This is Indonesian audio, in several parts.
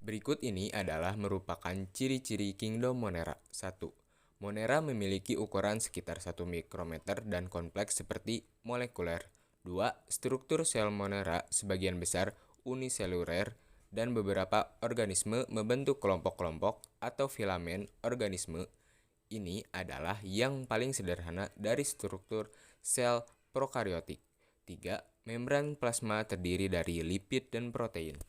Berikut ini adalah merupakan ciri-ciri Kingdom Monera. 1. Monera memiliki ukuran sekitar 1 mikrometer dan kompleks seperti molekuler. 2. Struktur sel Monera sebagian besar uniseluler dan beberapa organisme membentuk kelompok-kelompok atau filamen organisme. Ini adalah yang paling sederhana dari struktur sel prokariotik. 3. Membran plasma terdiri dari lipid dan protein.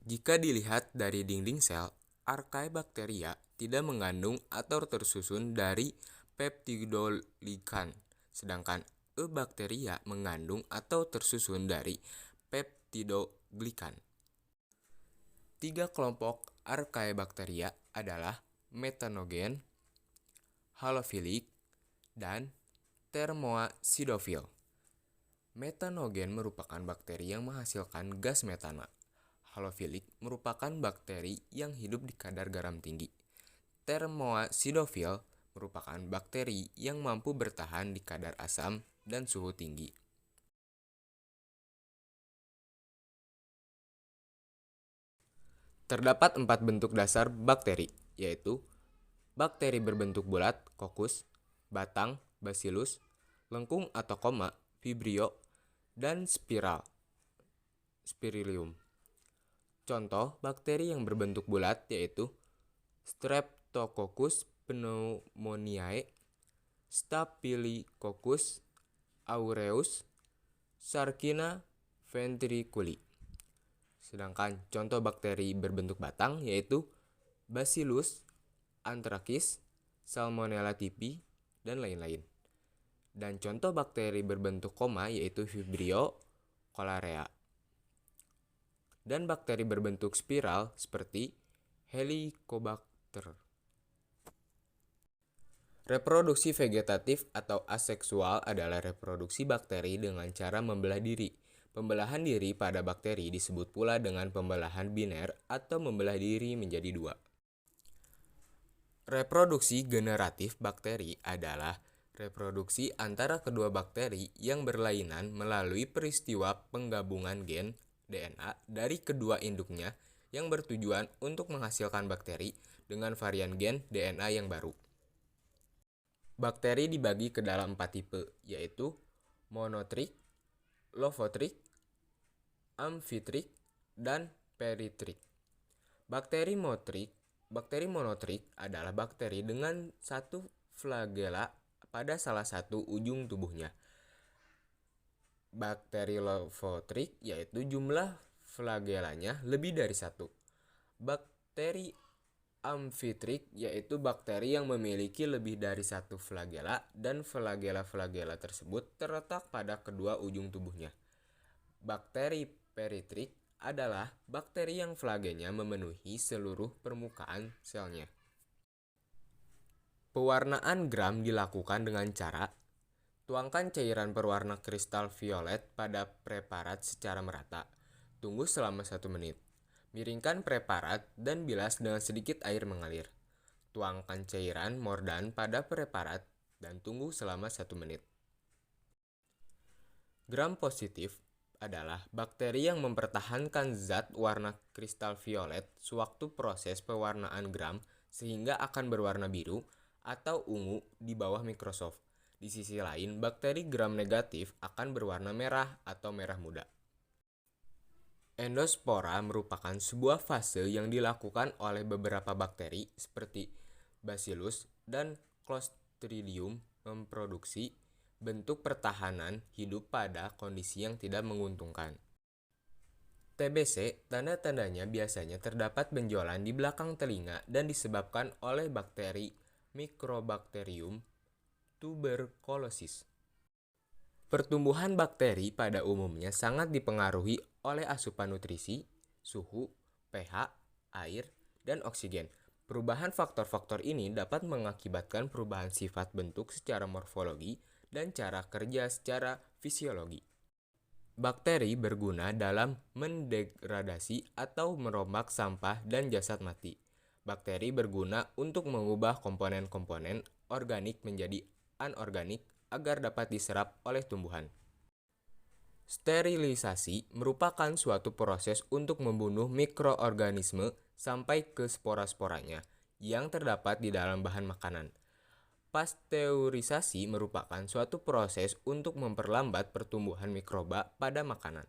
Jika dilihat dari dinding sel, Archaebacteria tidak mengandung atau tersusun dari peptidoglikan, sedangkan Eubacteria mengandung atau tersusun dari peptidoglikan. 3 kelompok Archaebacteria adalah metanogen, halofilik, dan thermoacidofil. Metanogen merupakan bakteri yang menghasilkan gas metana. Halofilik merupakan bakteri yang hidup di kadar garam tinggi. Thermoacidofil merupakan bakteri yang mampu bertahan di kadar asam dan suhu tinggi. Terdapat 4 bentuk dasar bakteri, yaitu bakteri berbentuk bulat, kokus, batang, bacillus, lengkung atau koma, vibrio, dan spiral, spirillum. Contoh bakteri yang berbentuk bulat yaitu Streptococcus pneumoniae, Staphylococcus aureus, Sarcina ventriculi. Sedangkan contoh bakteri berbentuk batang yaitu Bacillus anthracis, Salmonella typhi, dan lain-lain. Dan contoh bakteri berbentuk koma yaitu Vibrio cholerae. Dan bakteri berbentuk spiral seperti Helicobacter. Reproduksi vegetatif atau aseksual adalah reproduksi bakteri dengan cara membelah diri. Pembelahan diri pada bakteri disebut pula dengan pembelahan biner atau membelah diri menjadi 2. Reproduksi generatif bakteri adalah reproduksi antara kedua bakteri yang berlainan melalui peristiwa penggabungan gen DNA dari kedua induknya yang bertujuan untuk menghasilkan bakteri dengan varian gen DNA yang baru. Bakteri dibagi ke dalam 4 tipe, yaitu monotrik, lofotrik, amfitrik, dan peritrik. Bakteri monotrik adalah bakteri dengan satu flagela pada salah satu ujung tubuhnya. Bakteri lofotrik yaitu jumlah flagelanya lebih dari 1. Bakteri amfitrik yaitu bakteri yang memiliki lebih dari 1 flagela dan flagela-flagela tersebut terletak pada kedua ujung tubuhnya. Bakteri peritrik adalah bakteri yang flagenya memenuhi seluruh permukaan selnya. Pewarnaan gram dilakukan dengan cara tuangkan cairan berwarna kristal violet pada preparat secara merata. Tunggu selama 1 menit. Miringkan preparat dan bilas dengan sedikit air mengalir. Tuangkan cairan mordan pada preparat dan tunggu selama 1 menit. Gram positif adalah bakteri yang mempertahankan zat warna kristal violet sewaktu proses pewarnaan gram sehingga akan berwarna biru atau ungu di bawah mikroskop. Di sisi lain, bakteri gram negatif akan berwarna merah atau merah muda. Endospora merupakan sebuah fase yang dilakukan oleh beberapa bakteri seperti Bacillus dan Clostridium memproduksi bentuk pertahanan hidup pada kondisi yang tidak menguntungkan. TBC, tanda-tandanya biasanya terdapat benjolan di belakang telinga dan disebabkan oleh bakteri Microbacterium tuberculosis. Pertumbuhan bakteri pada umumnya sangat dipengaruhi oleh asupan nutrisi, suhu, pH, air, dan oksigen. Perubahan faktor-faktor ini dapat mengakibatkan perubahan sifat bentuk secara morfologi dan cara kerja secara fisiologi. Bakteri berguna dalam mendegradasi atau merombak sampah dan jasad mati. Bakteri berguna untuk mengubah komponen-komponen organik menjadi anorganik agar dapat diserap oleh tumbuhan. Sterilisasi merupakan suatu proses untuk membunuh mikroorganisme sampai ke spora-sporanya yang terdapat di dalam bahan makanan. Pasteurisasi merupakan suatu proses untuk memperlambat pertumbuhan mikroba pada makanan.